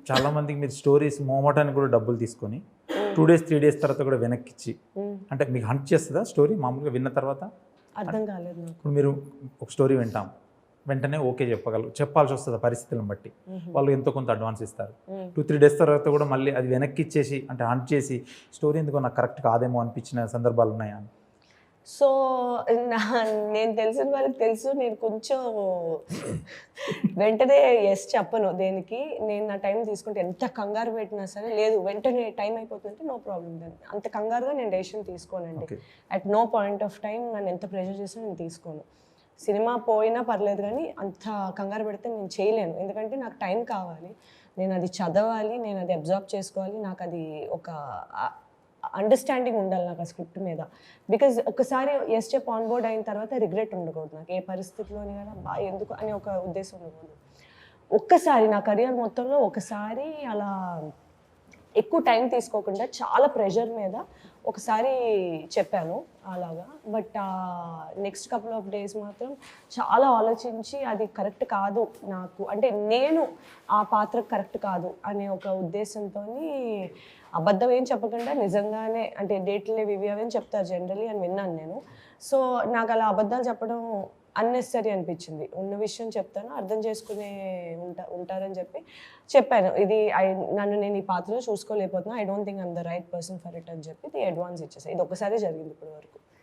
చాలా మందికి మీరు స్టోరీస్ మోమటానికి కూడా డబ్బులు తీసుకొని 2 days 3 days తర్వాత కూడా వెనక్కి ఇచ్చి అంటే మీకు హంట్ చేస్తుందా స్టోరీ మామూలుగా విన్న తర్వాత? అర్థం కాలేదు నాకు. ఇప్పుడు మీరు ఒక స్టోరీ వింటాం, వెంటనే ఓకే చెప్పాల్సి వస్తుంది పరిస్థితులను బట్టి, వాళ్ళు ఎంతో కొంత అడ్వాన్స్ ఇస్తారు. 2-3 days తర్వాత కూడా మళ్ళీ అది వెనక్కి ఇచ్చేసి అంటే హంట్ చేసి స్టోరీ ఎందుకో నాకు కరెక్ట్ కాదేమో అనిపించిన సందర్భాలు ఉన్నాయా? సో నేను తెలిసిన వాళ్ళకి తెలుసు, నేను కొంచెం వెంటనే ఎస్ చెప్పను దేనికి. నేను నా టైం తీసుకుంటే ఎంత కంగారు పెట్టినా సరే, లేదు వెంటనే టైం అయిపోతుందంటే నో ప్రాబ్లం. దాన్ని అంత కంగారుగా నేను డెసిషన్ తీసుకోనండి. At no point of time నన్ను ఎంత ప్రెషర్ చేసినా నేను తీసుకోను. సినిమా పోయినా పర్లేదు కానీ అంత కంగారు పెడితే నేను చేయలేను. ఎందుకంటే నాకు టైం కావాలి, నేను అది చదవాలి, నేను అది అబ్జర్వ్ చేసుకోవాలి, నాకు అది ఒక అండర్స్టాండింగ్ ఉండాలి నాకు ఆ స్క్రిప్ట్ మీద. బికాజ్ ఒకసారి ఎస్ చెప్పి ఆన్ బోర్డ్ అయిన తర్వాత రిగ్రెట్ ఉండకూడదు నాకు ఏ పరిస్థితిలోని కదా బాగా ఎందుకు అని ఒక ఉద్దేశం ఉండకూడదు. ఒక్కసారి నా కెరియర్ మొత్తంలో ఒకసారి అలా ఎక్కువ టైం తీసుకోకుండా చాలా ప్రెషర్ మీద ఒకసారి చెప్పాను అలాగా. But next couple of days మాత్రం చాలా ఆలోచించి అది కరెక్ట్ కాదు నాకు, అంటే నేను ఆ పాత్ర కరెక్ట్ కాదు అనే ఒక ఉద్దేశంతో అబద్ధం ఏం చెప్పకుండా నిజంగానే అంటే డేట్లు ఇవి అవని చెప్తారు జనరలీ అని విన్నాను నేను. సో నాకు అలా అబద్ధాలు చెప్పడం అన్నెసరీ అనిపించింది. ఉన్న విషయం చెప్తాను, అర్థం చేసుకునే ఉంటారని చెప్పాను. ఇది నన్ను నేను ఈ పాత్రలో చూసుకోలేకపోతున్నా, I don't think I'm the right person for it అని చెప్పి అడ్వాన్స్ ఇచ్చేసాను. ఇది ఒకసారి జరిగింది ఇప్పటి వరకు.